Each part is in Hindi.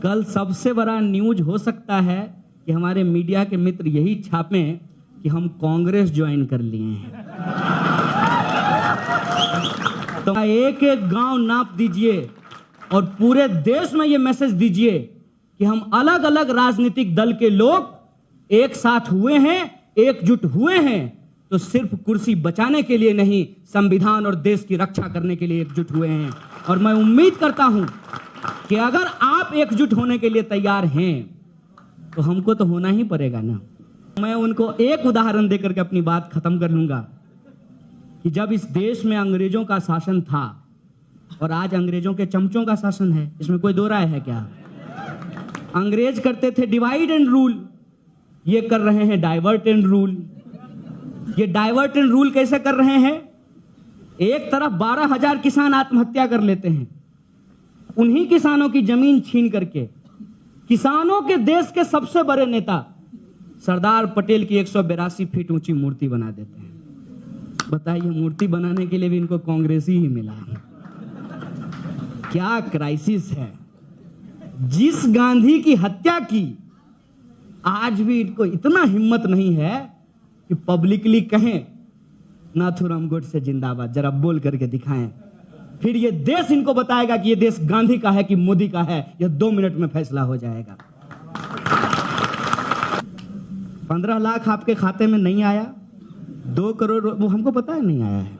कल सबसे बड़ा न्यूज हो सकता है कि हमारे मीडिया के मित्र यही छापें कि हम कांग्रेस ज्वाइन कर लिए हैं। तो एक एक गांव नाप दीजिए और पूरे देश में ये मैसेज दीजिए कि हम अलग अलग राजनीतिक दल के लोग एक साथ हुए हैं, एकजुट हुए हैं, तो सिर्फ कुर्सी बचाने के लिए नहीं, संविधान और देश की रक्षा करने के लिए एकजुट हुए हैं। और मैं उम्मीद करता हूं कि अगर आप एकजुट होने के लिए तैयार हैं तो हमको तो होना ही पड़ेगा ना। मैं उनको एक उदाहरण देकर के अपनी बात खत्म कर लूंगा कि जब इस देश में अंग्रेजों का शासन था और आज अंग्रेजों के चमचों का शासन है, इसमें कोई दो राय है क्या? अंग्रेज करते थे डिवाइड एंड रूल, ये कर रहे हैं डाइवर्ट एंड रूल। ये डाइवर्ट एंड रूल कैसे कर रहे हैं? एक तरफ 12,000 किसान आत्महत्या कर लेते हैं, उन्हीं किसानों की जमीन छीन करके किसानों के देश के सबसे बड़े नेता सरदार पटेल की 182 फीट ऊंची मूर्ति बना देते हैं। बताइए, मूर्ति बनाने के लिए भी इनको कांग्रेसी ही मिला। क्या क्राइसिस है। जिस गांधी की हत्या की, आज भी इनको इतना हिम्मत नहीं है कि पब्लिकली कहें नाथूराम गोडसे जिंदाबाद, जरा बोल करके दिखाएं। फिर ये देश इनको बताएगा कि ये देश गांधी का है कि मोदी का है। यह 2 मिनट में फैसला हो जाएगा। 15 लाख आपके खाते में नहीं आया, 2 करोड़ वो हमको पता है नहीं आया है,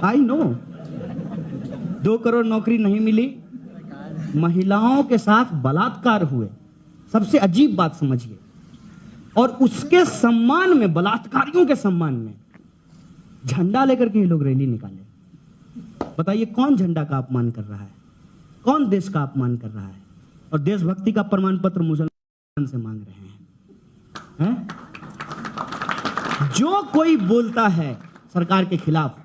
आई नो। 2 करोड़ नौकरी नहीं मिली, महिलाओं के साथ बलात्कार हुए, सबसे अजीब बात समझिए, और उसके सम्मान में, बलात्कारियों के सम्मान में झंडा लेकर के ये लोग रैली निकाले। बताइए, कौन झंडा का अपमान कर रहा है? कौन देश का अपमान कर रहा है? और देशभक्ति का प्रमाण पत्र मुसलमान से मांग रहे हैं? जो कोई बोलता है सरकार के खिलाफ,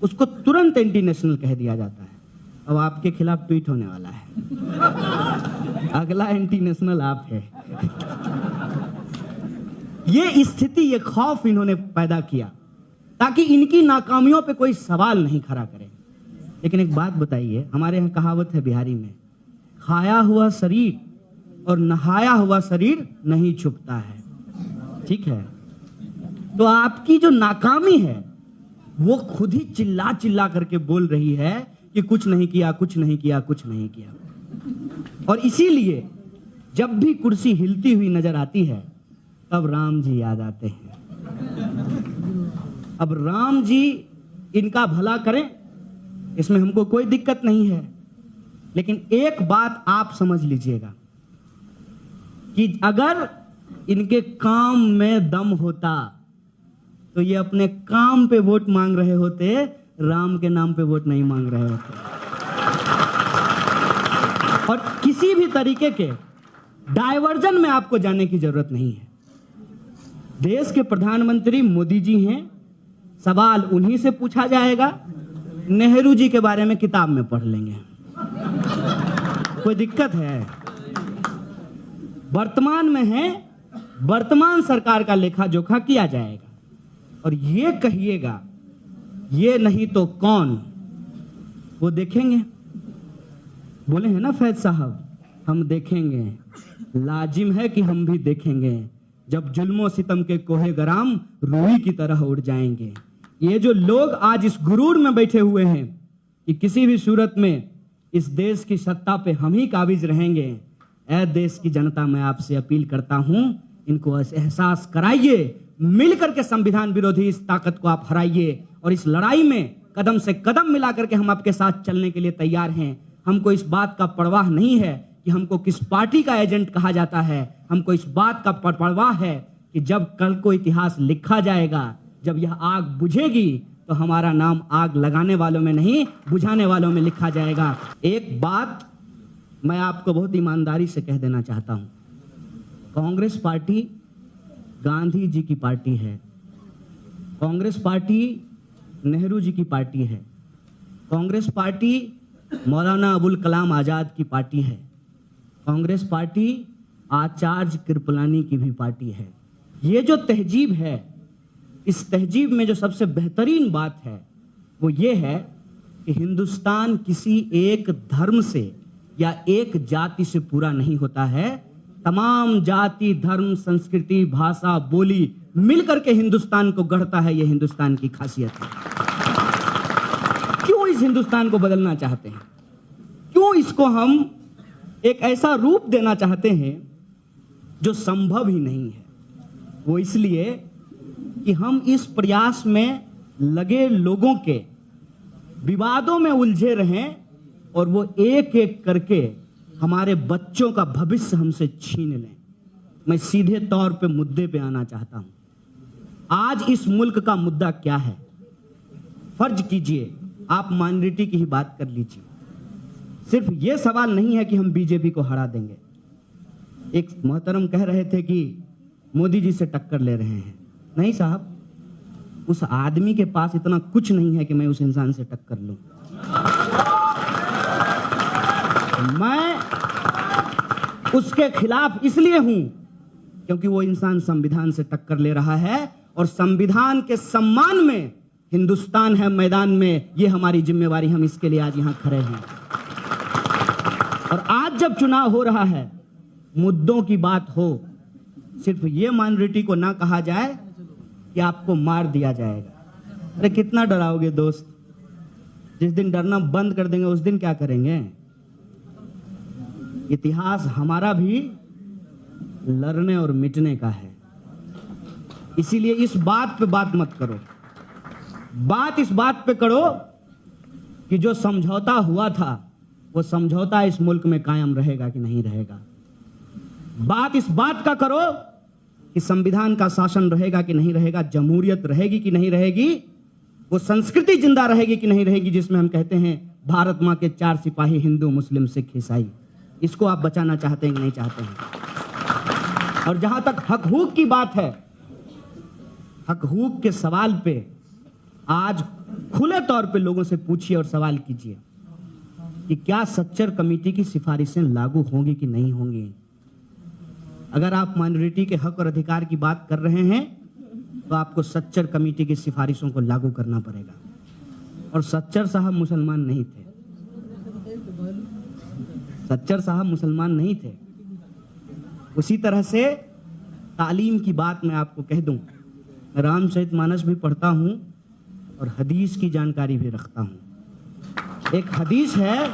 उसको तुरंत एंटी नेशनल कह दिया जाता है। अब आपके खिलाफ ट्वीट होने वाला है, अगला एंटी नेशनल आप है। ये स्थिति, ये खौफ इन्होंने पैदा किया ताकि इनकी नाकामियों पे कोई सवाल नहीं खड़ा करे। लेकिन एक बात बताइए, हमारे यहाँ कहावत है बिहारी में, खाया हुआ शरीर और नहाया हुआ शरीर नहीं छुपता है। ठीक है, तो आपकी जो नाकामी है वो खुद ही चिल्ला चिल्ला करके बोल रही है कि कुछ नहीं किया, कुछ नहीं किया, कुछ नहीं किया। और इसीलिए जब भी कुर्सी हिलती हुई नजर आती है तब राम जी याद आते हैं। अब राम जी इनका भला करें, इसमें हमको कोई दिक्कत नहीं है। लेकिन एक बात आप समझ लीजिएगा कि अगर इनके काम में दम होता तो ये अपने काम पे वोट मांग रहे होते, राम के नाम पे वोट नहीं मांग रहे होते। और किसी भी तरीके के डायवर्जन में आपको जाने की जरूरत नहीं है। देश के प्रधानमंत्री मोदी जी हैं, सवाल उन्हीं से पूछा जाएगा। नेहरू जी के बारे में किताब में पढ़ लेंगे, कोई दिक्कत है? वर्तमान में है, वर्तमान सरकार का लेखा जोखा किया जाएगा। और ये कहिएगा ये नहीं तो कौन, वो देखेंगे। बोले हैं ना फैज साहब, हम देखेंगे, लाजिम है कि हम भी देखेंगे जब जुल्मों सितम के कोहे गराम रूई की तरह उड़ जाएंगे। ये जो लोग आज इस गुरूर में बैठे हुए हैं कि किसी भी सूरत में इस देश की सत्ता पे हम ही काबिज रहेंगे, ऐ देश की जनता, मैं आपसे अपील करता हूं, इनको एहसास कराइए, मिलकर के संविधान विरोधी इस ताकत को आप हराइए। और इस लड़ाई में कदम से कदम मिला करके हम आपके साथ चलने के लिए तैयार हैं। हमको इस बात का परवाह नहीं है कि हमको किस पार्टी का एजेंट कहा जाता है। हमको इस बात का परवाह है कि जब कल को इतिहास लिखा जाएगा, जब यह आग बुझेगी, तो हमारा नाम आग लगाने वालों में नहीं, बुझाने वालों में लिखा जाएगा। एक बात मैं आपको बहुत ईमानदारी से कह देना चाहता हूं, कांग्रेस पार्टी गांधी जी की पार्टी है, कांग्रेस पार्टी नेहरू जी की पार्टी है, कांग्रेस पार्टी मौलाना अबुल कलाम आजाद की पार्टी है, कांग्रेस पार्टी आचार्य कृपलानी की भी पार्टी है। ये जो तहजीब है, इस तहजीब में जो सबसे बेहतरीन बात है वो ये है कि हिंदुस्तान किसी एक धर्म से या एक जाति से पूरा नहीं होता है। तमाम जाति, धर्म, संस्कृति, भाषा, बोली मिलकर के हिंदुस्तान को गढ़ता है। यह हिंदुस्तान की खासियत है। क्यों इस हिंदुस्तान को बदलना चाहते हैं? क्यों इसको हम एक ऐसा रूप देना चाहते हैं जो संभव ही नहीं है? वो इसलिए कि हम इस प्रयास में लगे लोगों के विवादों में उलझे रहें और वो एक एक करके हमारे बच्चों का भविष्य हमसे छीन लें। मैं सीधे तौर पे मुद्दे पे आना चाहता हूं। आज इस मुल्क का मुद्दा क्या है? फर्ज कीजिए आप माइनॉरिटी की ही बात कर लीजिए। सिर्फ ये सवाल नहीं है कि हम बीजेपी को हरा देंगे। एक मोहतरम कह रहे थे कि मोदी जी से टक्कर ले रहे हैं। नहीं साहब, उस आदमी के पास इतना कुछ नहीं है कि मैं उस इंसान से टक्कर लूं। मैं उसके खिलाफ इसलिए हूं क्योंकि वो इंसान संविधान से टक्कर ले रहा है और संविधान के सम्मान में हिंदुस्तान है मैदान में। ये हमारी जिम्मेवारी, हम इसके लिए आज यहां खड़े हैं। और आज जब चुनाव हो रहा है, मुद्दों की बात हो, सिर्फ ये माइनॉरिटी को ना कहा जाए कि आपको मार दिया जाएगा। अरे कितना डराओगे दोस्त? जिस दिन डरना बंद कर देंगे उस दिन क्या करेंगे? इतिहास हमारा भी लड़ने और मिटने का है। इसीलिए इस बात पे बात मत करो। बात इस बात पे करो कि जो समझौता हुआ था वो समझौता इस मुल्क में कायम रहेगा कि नहीं रहेगा। बात इस बात का करो कि संविधान का शासन रहेगा कि नहीं रहेगा, जमहूरियत रहेगी कि नहीं रहेगी, वो संस्कृति जिंदा रहेगी कि नहीं रहेगी जिसमें हम कहते हैं भारत माँ के 4 सिपाही, हिंदू, मुस्लिम, सिख, ईसाई। इसको आप बचाना चाहते हैं कि नहीं चाहते हैं? और जहां तक हक हुक की बात है, हक हुक के सवाल पे आज खुले तौर पे लोगों से पूछिए और सवाल कीजिए कि क्या सच्चर कमेटी की सिफारिशें लागू होंगी कि नहीं होंगी। अगर आप माइनॉरिटी के हक और अधिकार की बात कर रहे हैं तो आपको सच्चर कमेटी की सिफारिशों को लागू करना पड़ेगा। और सच्चर साहब मुसलमान नहीं थे। सच्चर साहब मुसलमान नहीं थे। उसी तरह से तालीम की बात मैं आपको कह दूं, मैं रामचरितमानस भी पढ़ता हूं और हदीस की जानकारी भी रखता हूं। एक हदीस है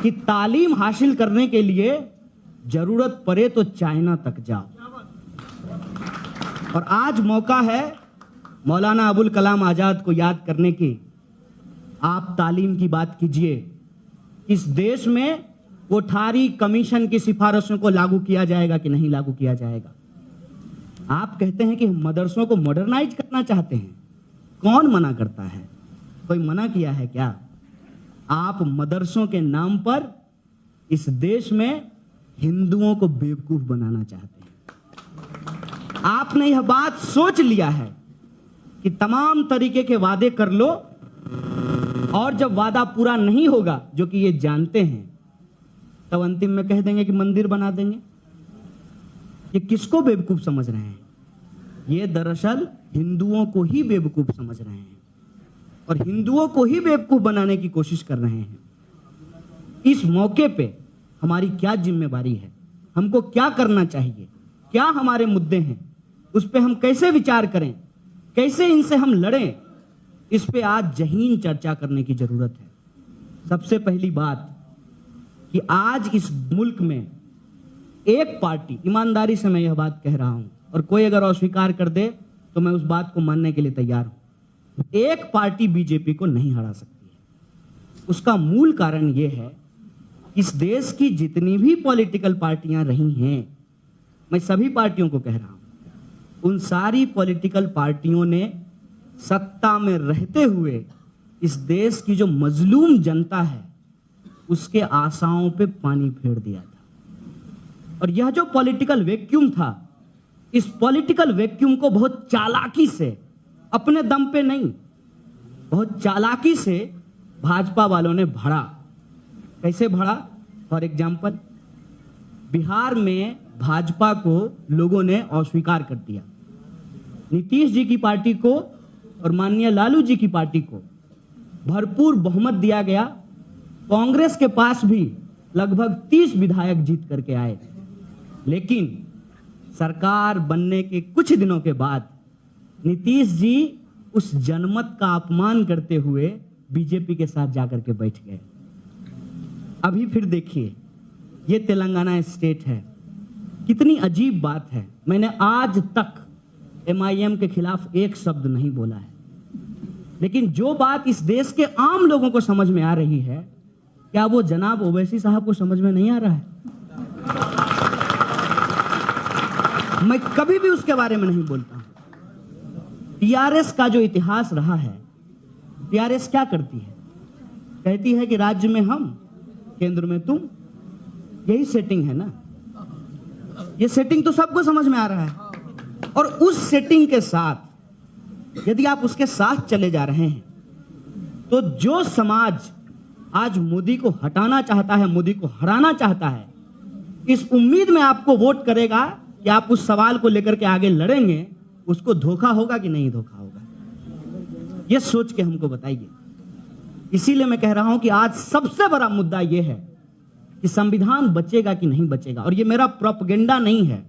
कि तालीम हासिल करने के लिए जरूरत पड़े तो चाइना तक जाओ। और आज मौका है मौलाना अबुल कलाम आजाद को याद करने की। आप तालीम की बात कीजिए। इस देश में कोठारी कमीशन की सिफारिशों को लागू किया जाएगा कि नहीं लागू किया जाएगा? आप कहते हैं कि मदरसों को मॉडर्नाइज करना चाहते हैं। कौन मना करता है? कोई मना किया है क्या? आप मदरसों के नाम पर इस देश में हिंदुओं को बेवकूफ बनाना चाहते हैं। आपने यह बात सोच लिया है कि तमाम तरीके के वादे कर लो और जब वादा पूरा नहीं होगा, जो कि ये जानते हैं, तब अंतिम में कह देंगे कि मंदिर बना देंगे। ये किसको बेवकूफ समझ रहे हैं? ये दरअसल हिंदुओं को ही बेवकूफ समझ रहे हैं और हिंदुओं को ही बेवकूफ बनाने की कोशिश कर रहे हैं। इस मौके पे हमारी क्या जिम्मेवारी है? हमको क्या करना चाहिए? क्या हमारे मुद्दे हैं? उस पे हम कैसे विचार करें? कैसे इनसे हम लड़ें? इस पे आज जहीन चर्चा करने की जरूरत है। सबसे पहली बात कि आज इस मुल्क में एक पार्टी, ईमानदारी से मैं यह बात कह रहा हूं और कोई अगर अस्वीकार कर दे तो मैं उस बात को मानने के लिए तैयार हूं, एक पार्टी बीजेपी को नहीं हरा सकती है। उसका मूल कारण यह है, इस देश की जितनी भी पॉलिटिकल पार्टियां रही हैं, मैं सभी पार्टियों को कह रहा हूं, उन सारी पॉलिटिकल पार्टियों ने सत्ता में रहते हुए इस देश की जो मजलूम जनता है उसके आशाओं पे पानी फेर दिया था। और यह जो पॉलिटिकल वैक्यूम था, इस पॉलिटिकल वैक्यूम को बहुत चालाकी से, अपने दम पे नहीं, बहुत चालाकी से भाजपा वालों ने भरा। कैसे भरा? फॉर एग्जाम्पल, बिहार में भाजपा को लोगों ने अस्वीकार कर दिया। नीतीश जी की पार्टी को और माननीय लालू जी की पार्टी को भरपूर बहुमत दिया गया कांग्रेस के पास भी लगभग 30 विधायक जीत करके आए, लेकिन सरकार बनने के कुछ दिनों के बाद नीतीश जी उस जनमत का अपमान करते हुए बीजेपी के साथ जाकर के बैठ गए। अभी फिर देखिए, ये तेलंगाना स्टेट है, कितनी अजीब बात है। मैंने आज तक MIM के खिलाफ एक शब्द नहीं बोला है, लेकिन जो बात इस देश के आम लोगों को समझ में आ रही है, क्या वो जनाब ओवैसी साहब को समझ में नहीं आ रहा है? मैं कभी भी उसके बारे में नहीं बोलता हूं। टीआरएस का जो इतिहास रहा है, टीआरएस क्या करती है? कहती है कि राज्य में हम, केंद्र में तुम। यही सेटिंग है ना। ये सेटिंग तो सबको समझ में आ रहा है। और उस सेटिंग के साथ यदि आप उसके साथ चले जा रहे हैं, तो जो समाज आज मोदी को हटाना चाहता है, मोदी को हराना चाहता है, इस उम्मीद में आपको वोट करेगा कि आप उस सवाल को लेकर के आगे लड़ेंगे, उसको धोखा होगा कि नहीं धोखा होगा, यह सोच के हमको बताइए। इसीलिए मैं कह रहा हूं कि आज सबसे बड़ा मुद्दा यह है कि संविधान बचेगा कि नहीं बचेगा। और यह मेरा प्रोपेगेंडा नहीं है।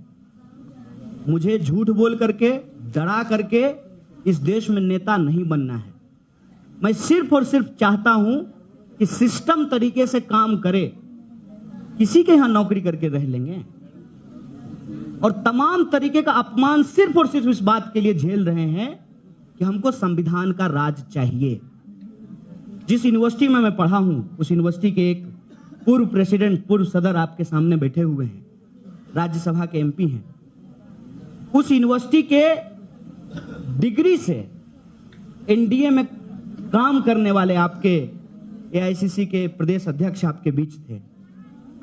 मुझे झूठ बोल करके, डरा करके इस देश में नेता नहीं बनना है। मैं सिर्फ और सिर्फ चाहता हूं कि सिस्टम तरीके से काम करे। किसी के यहां नौकरी करके रह लेंगे और तमाम तरीके का अपमान सिर्फ और सिर्फ इस बात के लिए झेल रहे हैं कि हमको संविधान का राज चाहिए। जिस यूनिवर्सिटी में मैं पढ़ा हूं, उस यूनिवर्सिटी के एक पूर्व प्रेसिडेंट, पूर्व सदर आपके सामने बैठे हुए हैं, राज्यसभा के MP हैं। उस यूनिवर्सिटी के डिग्री से NDA में काम करने वाले आपके AICC के प्रदेश अध्यक्ष आपके बीच थे।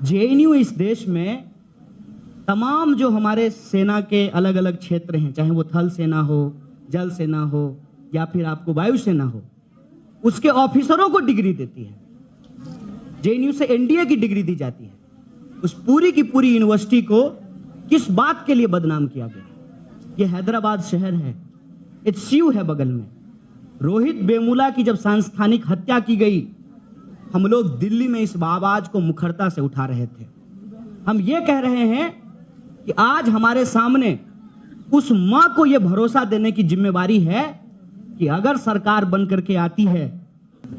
JNU इस देश में तमाम जो हमारे सेना के अलग अलग क्षेत्र हैं, चाहे वो थल सेना हो, जल सेना हो या फिर आपको वायु सेना हो, उसके ऑफिसरों को डिग्री देती है। JNU से NDA की डिग्री दी जाती है। उस पूरी की पूरी यूनिवर्सिटी को किस बात के लिए बदनाम किया गया? ये हैदराबाद शहर है, HCU है बगल में। रोहित वेमुला की जब सांस्थानिक हत्या की गई, हम लोग दिल्ली में इस आवाज को मुखरता से उठा रहे थे। हम ये कह रहे हैं कि आज हमारे सामने उस मां को यह भरोसा देने की जिम्मेवारी है कि अगर सरकार बन करके आती है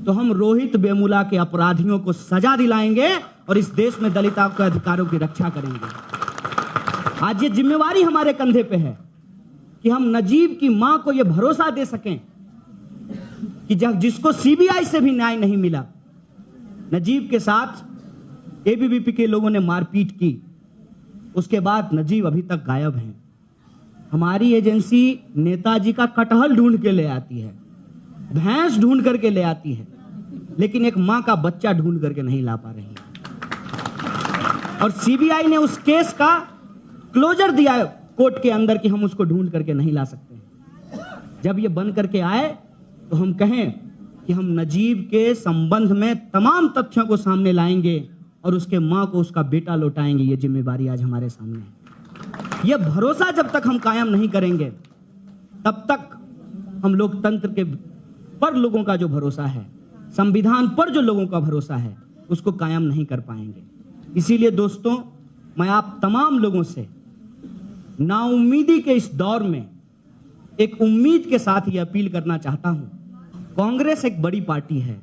तो हम रोहित वेमुला के अपराधियों को सजा दिलाएंगे और इस देश में दलितों के अधिकारों की रक्षा करेंगे। आज ये जिम्मेवारी हमारे कंधे पे है कि हम नजीब की मां को यह भरोसा दे सकें कि जब जिसको CBI से भी न्याय नहीं मिला, नजीब के साथ ABVP के लोगों ने मारपीट की, उसके बाद नजीब अभी तक गायब हैं। हमारी एजेंसी नेताजी का कटहल ढूंढ के ले आती है, भैंस ढूंढ करके ले आती है, लेकिन एक मां का बच्चा ढूंढ करके नहीं ला पा रही है। और CBI ने उस केस का क्लोजर दिया कोर्ट के अंदर कि हम उसको ढूंढ करके नहीं ला सकते। जब ये बन करके आए तो हम कहें कि हम नजीब के संबंध में तमाम तथ्यों को सामने लाएंगे और उसके मां को उसका बेटा लौटाएंगे। ये जिम्मेवारी आज हमारे सामने है। यह भरोसा जब तक हम कायम नहीं करेंगे, तब तक हम लोकतंत्र के पर लोगों का जो भरोसा है, संविधान पर जो लोगों का भरोसा है, उसको कायम नहीं कर पाएंगे। इसीलिए दोस्तों, मैं आप तमाम लोगों से नाउम्मीदी के इस दौर में एक उम्मीद के साथ ये अपील करना चाहता हूं। कांग्रेस एक बड़ी पार्टी है,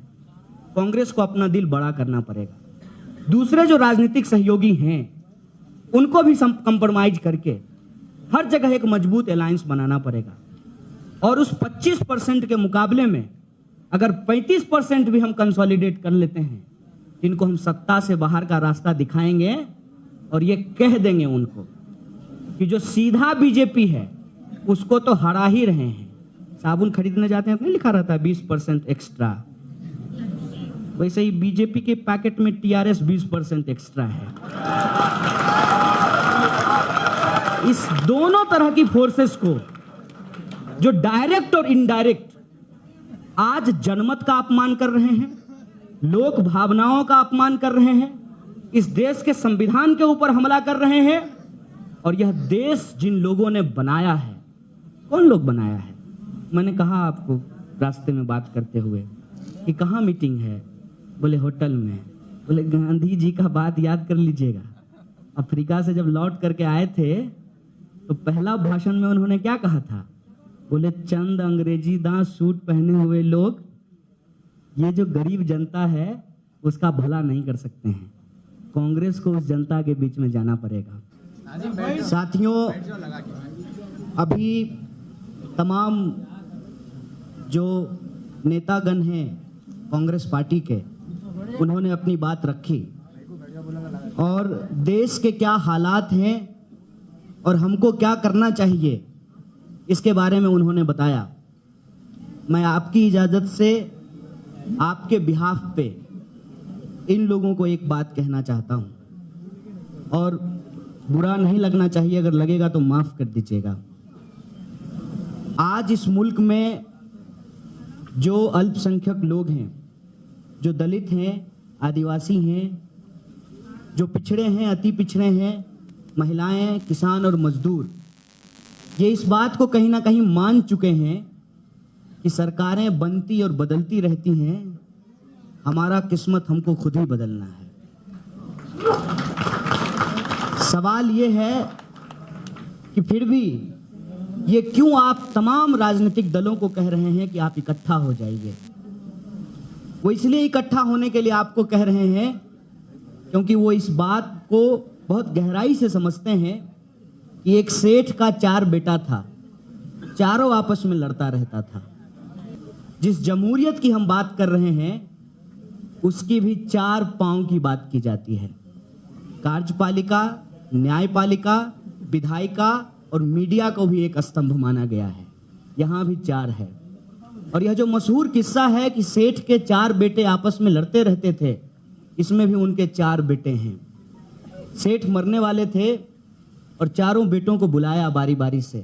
कांग्रेस को अपना दिल बड़ा करना पड़ेगा। दूसरे जो राजनीतिक सहयोगी हैं, उनको भी कंप्रोमाइज करके हर जगह एक मजबूत अलायंस बनाना पड़ेगा। और उस 25% के मुकाबले में अगर 35% भी हम कंसोलिडेट कर लेते हैं, इनको हम सत्ता से बाहर का रास्ता दिखाएंगे और ये कह देंगे उनको कि जो सीधा बीजेपी है उसको तो हरा ही रहे हैं। साबुन खरीदने जाते हैं, नहीं लिखा रहता है 20% एक्स्ट्रा, वैसे ही बीजेपी के पैकेट में TRS 20% एक्स्ट्रा है। इस दोनों तरह की फोर्सेस को, जो डायरेक्ट और इनडायरेक्ट आज जनमत का अपमान कर रहे हैं, लोक भावनाओं का अपमान कर रहे हैं, इस देश के संविधान के ऊपर हमला कर रहे हैं, और यह देश जिन लोगों ने बनाया है, कौन लोग बनाया है? मैंने कहा आपको रास्ते में बात करते हुए कि कहाँ मीटिंग है, बोले होटल में। बोले गांधी जी का बात याद कर लीजिएगा, अफ्रीका से जब लौट करके आए थे तो पहला भाषण में उन्होंने क्या कहा था? बोले चंद अंग्रेजी दांत सूट पहने हुए लोग ये जो गरीब जनता है उसका भला नहीं कर सकते हैं, कांग्रेस को उस जनता के बीच में जाना पड़ेगा। साथियों, अभी तमाम जो नेतागण हैं कांग्रेस पार्टी के, उन्होंने अपनी बात रखी और देश के क्या हालात हैं और हमको क्या करना चाहिए इसके बारे में उन्होंने बताया। मैं आपकी इजाज़त से आपके बिहाफ पे इन लोगों को एक बात कहना चाहता हूं और बुरा नहीं लगना चाहिए, अगर लगेगा तो माफ कर दीजिएगा। आज इस मुल्क में जो अल्पसंख्यक लोग हैं, जो दलित हैं, आदिवासी हैं, जो पिछड़े हैं, अति पिछड़े हैं, महिलाएं, किसान और मजदूर, ये इस बात को कहीं ना कहीं मान चुके हैं कि सरकारें बनती और बदलती रहती हैं, हमारा किस्मत हमको खुद ही बदलना है। सवाल ये है कि फिर भी ये क्यों आप तमाम राजनीतिक दलों को कह रहे हैं कि आप इकट्ठा हो जाइए? वो इसलिए इकट्ठा होने के लिए आपको कह रहे हैं क्योंकि वो इस बात को बहुत गहराई से समझते हैं कि एक सेठ का 4 बेटा था, चारों आपस में लड़ता रहता था। जिस जमहूरियत की हम बात कर रहे हैं उसकी भी 4 पांव की बात की जाती है। कार्यपालिका, न्यायपालिका, विधायिका और मीडिया को भी एक स्तंभ माना गया है, यहाँ भी 4 है। और यह जो मशहूर किस्सा है कि सेठ के 4 बेटे आपस में लड़ते रहते थे, इसमें भी उनके 4 बेटे हैं। सेठ मरने वाले थे और चारों बेटों को बुलाया बारी बारी से,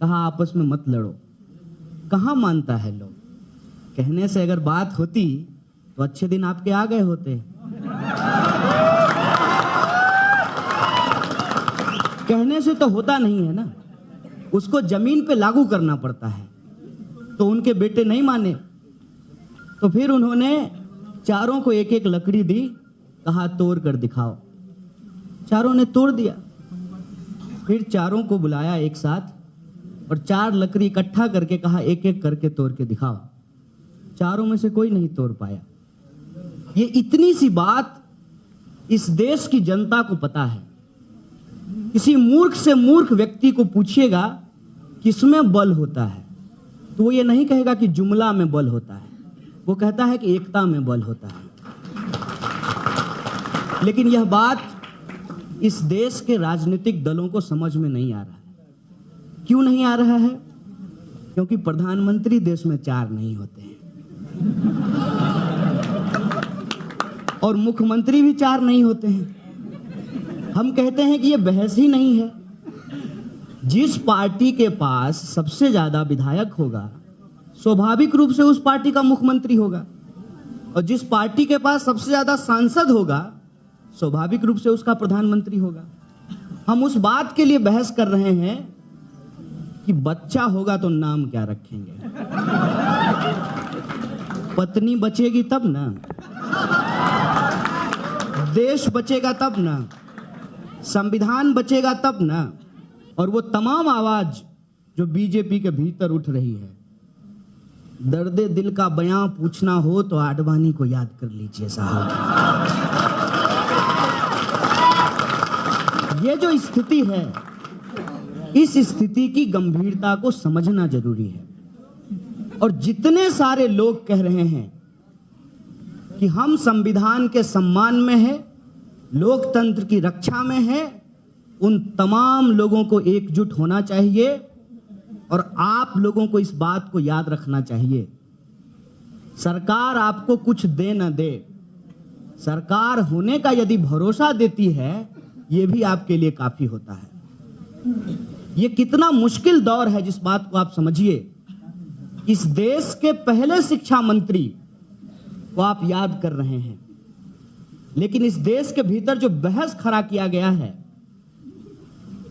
कहा आपस में मत लड़ो। कहाँ मानता है लोग? कहने से अगर बात होती तो अच्छे दिन आपके आ गए होते। कहने से तो होता नहीं है ना, उसको जमीन पे लागू करना पड़ता है। तो उनके बेटे नहीं माने तो फिर उन्होंने चारों को एक एक लकड़ी दी, कहा तोड़ कर दिखाओ। चारों ने तोड़ दिया। फिर चारों को बुलाया एक साथ और 4 लकड़ी इकट्ठा करके कहा एक एक करके तोड़ के दिखाओ। चारों में से कोई नहीं तोड़ पाया। ये इतनी सी बात इस देश की जनता को पता है। किसी मूर्ख से मूर्ख व्यक्ति को पूछिएगा किसमें बल होता है तो वो ये नहीं कहेगा कि जुमला में बल होता है, वो कहता है कि एकता में बल होता है। लेकिन यह बात इस देश के राजनीतिक दलों को समझ में नहीं आ रहा है। क्यों नहीं आ रहा है? क्योंकि प्रधानमंत्री देश में 4 नहीं होते हैं और मुख्यमंत्री भी 4 नहीं होते हैं। हम कहते हैं कि यह बहस ही नहीं है। जिस पार्टी के पास सबसे ज्यादा विधायक होगा स्वाभाविक रूप से उस पार्टी का मुख्यमंत्री होगा, और जिस पार्टी के पास सबसे ज्यादा सांसद होगा स्वाभाविक रूप से उसका प्रधानमंत्री होगा। हम उस बात के लिए बहस कर रहे हैं कि बच्चा होगा तो नाम क्या रखेंगे। पत्नी बचेगी तब ना, देश बचेगा तब ना, संविधान बचेगा तब ना। और वो तमाम आवाज जो बीजेपी के भीतर उठ रही है, दर्दे दिल का बयां पूछना हो तो आडवाणी को याद कर लीजिए साहब। ये जो स्थिति है, इस स्थिति की गंभीरता को समझना जरूरी है। और जितने सारे लोग कह रहे हैं कि हम संविधान के सम्मान में हैं, लोकतंत्र की रक्षा में हैं, उन तमाम लोगों को एकजुट होना चाहिए और आप लोगों को इस बात को याद रखना चाहिए। सरकार आपको कुछ दे न दे, सरकार होने का यदि भरोसा देती है, यह भी आपके लिए काफी होता है। यह कितना मुश्किल दौर है जिस बात को आप समझिए। इस देश के पहले शिक्षा मंत्री को आप याद कर रहे हैं, लेकिन इस देश के भीतर जो बहस खड़ा किया गया है,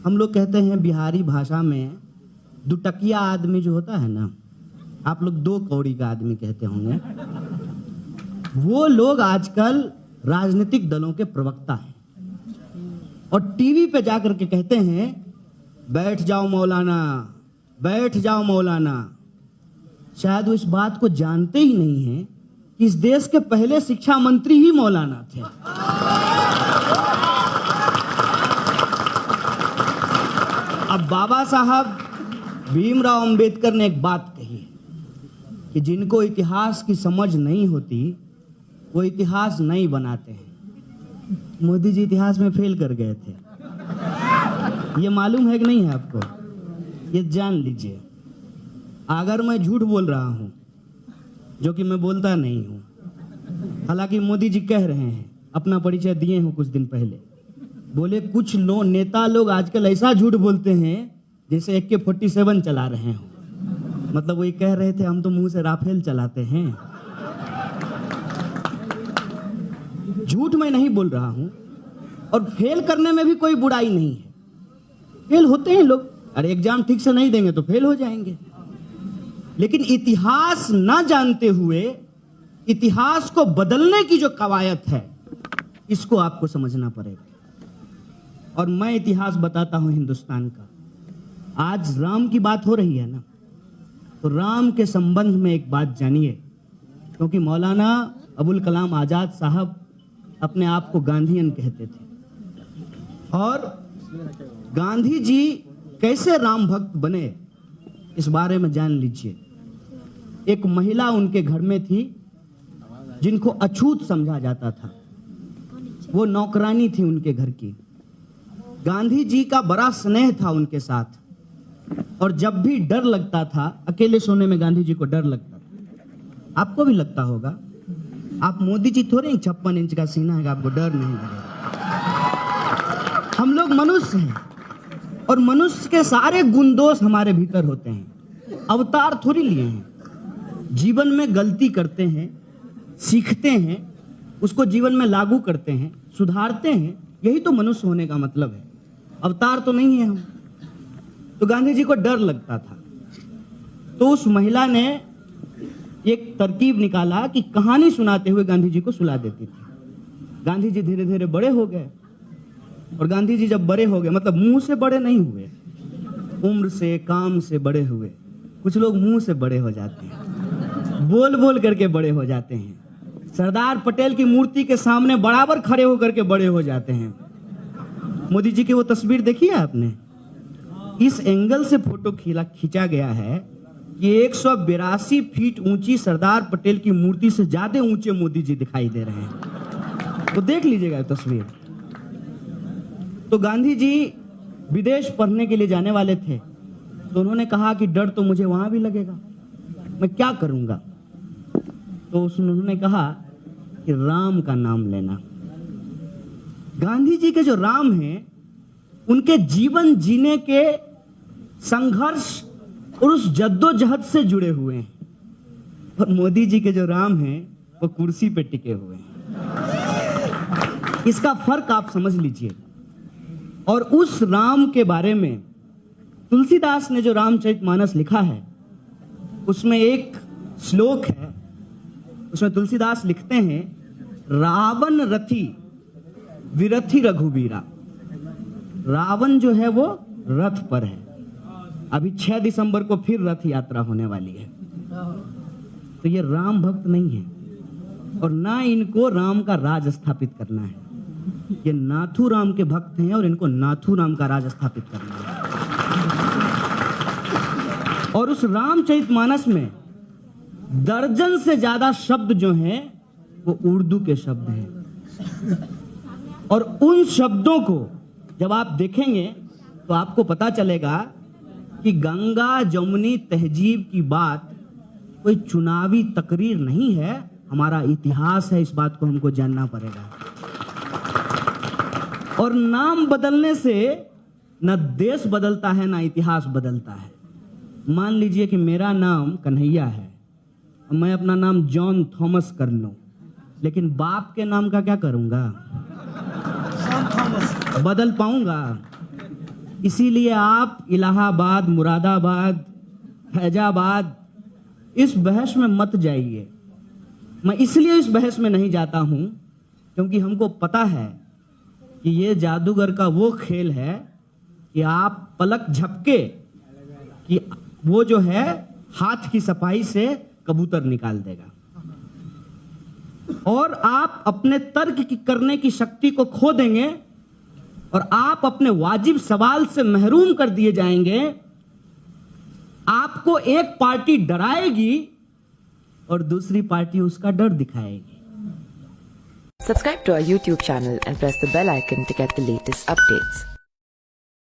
हम लोग कहते हैं बिहारी भाषा में दुटकिया आदमी जो होता है ना, आप लोग 2 कौड़ी का आदमी कहते होंगे। वो लोग आजकल राजनीतिक दलों के प्रवक्ता हैं और टीवी पे जाकर के कहते हैं बैठ जाओ मौलाना, बैठ जाओ मौलाना। शायद वो इस बात को जानते ही नहीं हैं कि इस देश के पहले शिक्षा मंत्री ही मौलाना थे। अब बाबा साहब भीमराव अंबेडकर ने एक बात कही कि जिनको इतिहास की समझ नहीं होती वो इतिहास नहीं बनाते हैं। मोदी जी इतिहास में फेल कर गए थे, ये मालूम है कि नहीं है आपको? ये जान लीजिए। अगर मैं झूठ बोल रहा हूं, जो कि मैं बोलता नहीं हूं, हालांकि मोदी जी कह रहे हैं, अपना परिचय दिए हूं कुछ दिन पहले, बोले कुछ नेता लोग आजकल ऐसा झूठ बोलते हैं जैसे AK-47 चला रहे हो। मतलब वो ये कह रहे थे हम तो मुंह से राफेल चलाते हैं। झूठ मैं नहीं बोल रहा हूं और फेल करने में भी कोई बुराई नहीं है। फेल होते हैं लोग, अरे एग्जाम ठीक से नहीं देंगे तो फेल हो जाएंगे। लेकिन इतिहास ना जानते हुए इतिहास को बदलने की जो कवायद है, इसको आपको समझना पड़ेगा। और मैं इतिहास बताता हूं हिंदुस्तान का। आज राम की बात हो रही है ना, तो राम के संबंध में एक बात जानिए, क्योंकि मौलाना अबुल कलाम आजाद साहब अपने आप को गांधीयन कहते थे और गांधी जी कैसे राम भक्त बने इस बारे में जान लीजिए। एक महिला उनके घर में थी जिनको अछूत समझा जाता था, वो नौकरानी थी उनके घर की। गांधी जी का बड़ा स्नेह था उनके साथ और जब भी डर लगता था, अकेले सोने में गांधी जी को डर लगता था। आपको भी लगता होगा, आप मोदी जी थोड़े 56 इंच का सीना है कि आपको डर नहीं लगेगा। हम लोग मनुष्य हैं और मनुष्य के सारे गुण दोष हमारे भीतर होते हैं। अवतार थोड़ी लिए हैं, जीवन में गलती करते हैं, सीखते हैं, उसको जीवन में लागू करते हैं, सुधारते हैं। यही तो मनुष्य होने का मतलब है, अवतार तो नहीं है हम। तो गांधी जी को डर लगता था, तो उस महिला ने एक तरकीब निकाला कि कहानी सुनाते हुए गांधी जी को सुला देती थी। गांधी जी धीरे धीरे बड़े हो गए और गांधी जी जब बड़े हो गए, मतलब मुंह से बड़े नहीं हुए, उम्र से काम से बड़े हुए। कुछ लोग मुंह से बड़े हो जाते हैं, बोल बोल करके बड़े हो जाते हैं। सरदार पटेल की मूर्ति के सामने बराबर खड़े होकर के बड़े हो जाते हैं। मोदी जी की वो तस्वीर देखी है आपने? इस एंगल से फोटो खींचा गया है कि 182 फीट ऊंची सरदार पटेल की मूर्ति से ज्यादा ऊंचे मोदी जी दिखाई दे रहे हैं। तो देख लीजिएगा तस्वीर। तो गांधी जी विदेश पढ़ने के लिए जाने वाले थे, तो उन्होंने कहा कि डर तो मुझे वहां भी लगेगा, मैं क्या करूंगा? तो उन्होंने कहा कि राम का नाम लेना। गांधी जी के जो राम हैं, उनके जीवन जीने के संघर्ष और उस जद्दोजहद से जुड़े हुए हैं। और मोदी जी के जो राम हैं, वो कुर्सी पे टिके हुए हैं। इसका फर्क आप समझ लीजिए। और उस राम के बारे में तुलसीदास ने जो रामचरितमानस लिखा है, उसमें एक श्लोक है, उसमें तुलसीदास लिखते हैं, रावण रथी विरथी रघुवीरा। रावण जो है वो रथ पर है, अभी 6 दिसंबर को फिर रथ यात्रा होने वाली है। तो ये राम भक्त नहीं है और ना इनको राम का राज स्थापित करना है। ये नाथू राम के भक्त हैं और इनको नाथू राम का राज स्थापित करना है। और उस रामचरितमानस में दर्जन से ज्यादा शब्द जो हैं वो उर्दू के शब्द हैं। और उन शब्दों को जब आप देखेंगे तो आपको पता चलेगा कि गंगा जमुनी तहजीब की बात कोई चुनावी तकरीर नहीं है, हमारा इतिहास है। इस बात को हमको जानना पड़ेगा। और नाम बदलने से न देश बदलता है ना इतिहास बदलता है। मान लीजिए कि मेरा नाम कन्हैया है, मैं अपना नाम जॉन थॉमस कर लूं, लेकिन बाप के नाम का क्या करूंगा? बदल पाऊंगा? इसीलिए आप इलाहाबाद, मुरादाबाद, फैजाबाद इस बहस में मत जाइए। मैं इसलिए इस बहस में नहीं जाता हूं क्योंकि हमको पता है कि ये जादूगर का वो खेल है कि आप पलक झपके कि वो जो है हाथ की सफाई से कबूतर निकाल देगा और आप अपने तर्क की करने की शक्ति को खो देंगे और आप अपने वाजिब सवाल से महरूम कर दिए जाएंगे। आपको एक पार्टी डराएगी और दूसरी पार्टी उसका डर दिखाएगी। Subscribe to our YouTube channel and press the bell icon to get the latest updates.